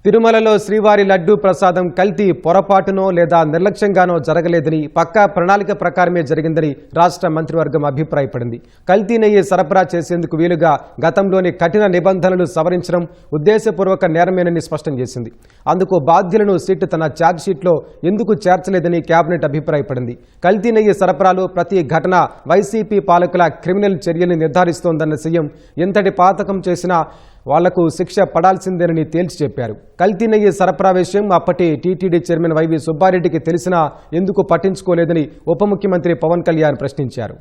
తిరుమలలో శ్రీవారి లడ్డూ ప్రసాదం కల్తీ పొరపాటునో లేదా నిర్లక్ష్యంగానో జరగలేదని పక్కా ప్రణాళిక ప్రకారమే జరిగిందని రాష్ట్ర మంత్రివర్గం అభిప్రాయపడింది. కల్తీ నెయ్యి సరఫరా చేసేందుకు వీలుగా గతంలోని కఠిన నిబంధనలు సవరించడం ఉద్దేశపూర్వక నేరమేనని స్పష్టం చేసింది. అందుకు బాధ్యులను సిట్ తన ఛార్జ్షీట్లో ఎందుకు చేర్చలేదని కేబినెట్ అభిప్రాయపడింది. కల్తీ నెయ్యి సరఫరాలో ప్రతి ఘటన వైసీపీ పాలకుల క్రిమినల్ చర్యల్ని నిర్ధారిస్తోందన్న సీఎం ఎంతటి పాతకం చేసినా వాళ్లకు శిక్ష పడాల్సిందేనని తేల్చి చెప్పారు. కల్తీ నెయ్యి సరఫరా విషయం అప్పటి టీటీడీ చైర్మన్ వైవి సుబ్బారెడ్డికి తెలిసినా ఎందుకు పట్టించుకోలేదని ఉప ముఖ్యమంత్రి పవన్ కళ్యాణ్ ప్రశ్నించారు.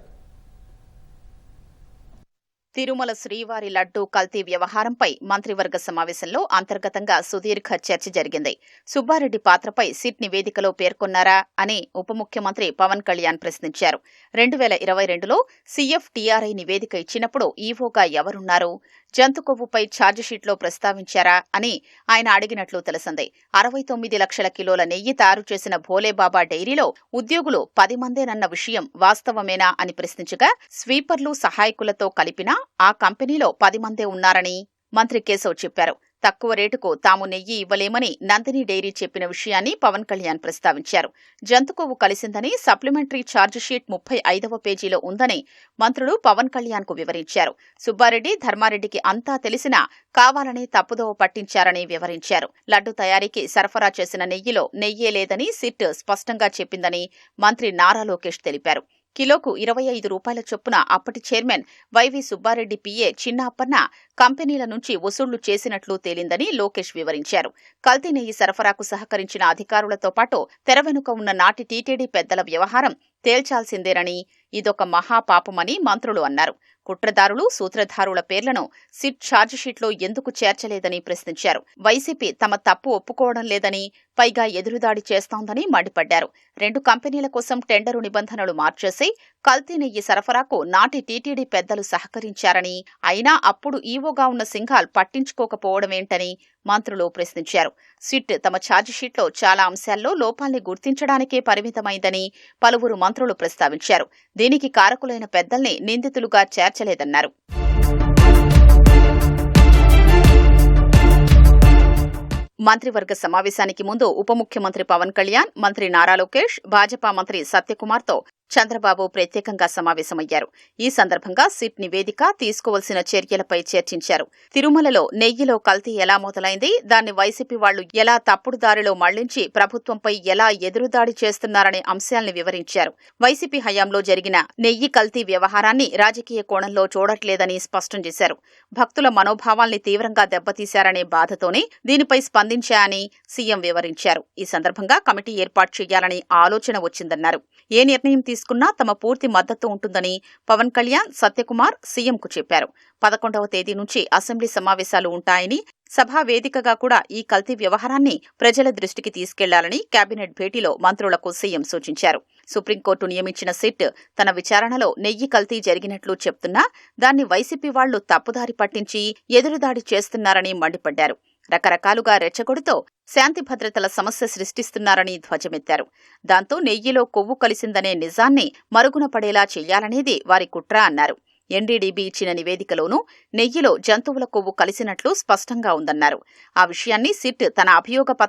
తిరుమల శ్రీవారి లడ్డూ కల్తీ వ్యవహారంపై మంత్రివర్గ సమావేశంలో అంతర్గతంగా సుదీర్ఘ చర్చ జరిగింది. సుబ్బారెడ్డి పాత్రపై సిట్ నివేదికలో పేర్కొన్నారా అని ఉప ముఖ్యమంత్రి పవన్ కళ్యాణ్ ప్రశ్నించారు. 2022లో సీఎఫ్టీఆర్ఐ నివేదిక ఇచ్చినప్పుడు ఈవోగా ఎవరున్నారు, జంతు కొవ్వుపై ఛార్జిషీట్లో ప్రస్తావించారా అని ఆయన అడిగినట్లు తెలిసింది. 69 లక్షల కిలోల నెయ్యి తయారు చేసిన భోలేబాబా డైరీలో ఉద్యోగులు 10 మందేనన్న విషయం వాస్తవమేనా అని ప్రశ్నించగా, స్వీపర్లు సహాయకులతో కలిపినా ఆ కంపెనీలో 10 మందే ఉన్నారని మంత్రి కేశవ్ చెప్పారు. తక్కువ రేటుకు తాము నెయ్యి ఇవ్వలేమని నందిని డైరీ చెప్పిన విషయాన్ని పవన్ కళ్యాణ్ ప్రస్తావించారు. జంతుకొవ్వు కలిసిందని సప్లిమెంటరీ ఛార్జిషీట్ 35వ పేజీలో ఉందని మంత్రులు పవన్ కళ్యాణ్కు వివరించారు. సుబ్బారెడ్డి, ధర్మారెడ్డికి అంతా తెలిసినా కావాలని తప్పుదోవ పట్టించారని వివరించారు. లడ్డు తయారీకి సరఫరా చేసిన నెయ్యిలో నెయ్యే లేదని సిట్ స్పష్టంగా చెప్పిందని మంత్రి నారా లోకేష్ తెలిపారు. కిలోకు 25 రూపాయల చొప్పున అప్పటి చైర్మన్ వైవి సుబ్బారెడ్డి పిఏ చిన్న అప్పన్న కంపెనీల నుంచి వసూళ్లు చేసినట్లు తేలిందని లోకేష్ వివరించారు. కల్తీ నెయ్యి సరఫరాకు సహకరించిన అధికారులతో పాటు తెర వెనుక ఉన్న నాటి టీటీడీ పెద్దల వ్యవహారం తేల్చాల్సిందేనని, ఇదొక మహాపాపమని మంత్రులు అన్నారు. కుట్రదారులు, సూత్రధారుల పేర్లను సిట్ ఛార్జిషీట్లో ఎందుకు చేర్చలేదని ప్రశ్నించారు. వైసీపీ తమ తప్పు ఒప్పుకోవడం లేదని, పైగా ఎదురుదాడి చేస్తోందని మండిపడ్డారు. 2 కంపెనీల కోసం టెండరు నిబంధనలు మార్చేసి కల్తీ నెయ్యి సరఫరాకు నాటి టీటీడీ పెద్దలు సహకరించారని, అయినా అప్పుడు ఈవోగా ఉన్న సింఘాల్ పట్టించుకోకపోవడమేంటని మంత్రులు ప్రశ్నించారు. సిట్ తమ ఛార్జిషీట్లో చాలా అంశాల్లో లోపాల్ని గుర్తించడానికే పరిమితమైందని పలువురు మంత్రులు ప్రస్తావించారు. దీనికి కారకులైన పెద్దల్ని నిందితులుగా చేర్చలేదన్నారు. మంత్రివర్గ సమావేశానికి ముందు ఉప ముఖ్యమంత్రి పవన్ కళ్యాణ్, మంత్రి నారా లోకేష్, భాజపా మంత్రి సత్యకుమార్తో చంద్రబాబు ప్రత్యేకంగా సమావేశమయ్యారు. ఈ సందర్భంగా సిట్ నివేదిక, తీసుకోవాల్సిన చర్యలపై చర్చించారు. తిరుమలలో నెయ్యిలో కల్తీ ఎలా మొదలైంది, దాన్ని వైసీపీ వాళ్లు ఎలా తప్పుడు దారిలో మళ్లించి ప్రభుత్వంపై ఎలా ఎదురుదాడి చేస్తున్నారనే అంశాల్ని వివరించారు. వైసీపీ హయాంలో జరిగిన నెయ్యి కల్తీ వ్యవహారాన్ని రాజకీయ కోణంలో చూడట్లేదని స్పష్టం చేశారు. భక్తుల మనోభావాల్ని తీవ్రంగా దెబ్బతీశారనే బాధతోనే దీనిపై స్పందించాయని సీఎం వివరించారు. ఈ సందర్భంగా కమిటీ ఏర్పాటు చేయాలని ఆలోచన వచ్చిందన్నారు. ఏ నిర్ణయం తీసుకున్నా తమ పూర్తి మద్దతు ఉంటుందని పవన్ కళ్యాణ్, సత్యకుమార్ సీఎంకు చెప్పారు. 11వ తేదీ నుంచి అసెంబ్లీ సమావేశాలు ఉంటాయని, సభా వేదికగా కూడా ఈ కల్తీ వ్యవహారాన్ని ప్రజల దృష్టికి తీసుకెళ్లాలని కేబినెట్ భేటీలో మంత్రులకు సీఎం సూచించారు. సుప్రీంకోర్టు నియమించిన సిట్ తన విచారణలో నెయ్యి కల్తీ జరిగినట్లు చెప్తున్నా దాన్ని వైసీపీ వాళ్లు తప్పుదారి పట్టించి ఎదురుదాడి చేస్తున్నారని మండిపడ్డారు. రకరకాలుగా రెచ్చగొడుతూ శాంతి భద్రతల సమస్య సృష్టిస్తున్నారని ధ్వజమెత్తారు. దాంతో నెయ్యిలో కొవ్వు కలిసిందనే నిజాన్ని మరుగున పడేలా చెయ్యాలనేది వారి కుట్ర అన్నారు. ఎన్డీడీబీ ఇచ్చిన నివేదికలోనూ నెయ్యిలో జంతువుల కొవ్వు కలిసినట్లు స్పష్టంగా ఉందన్నారు. ఆ విషయాన్ని సిట్ తన అభియోగ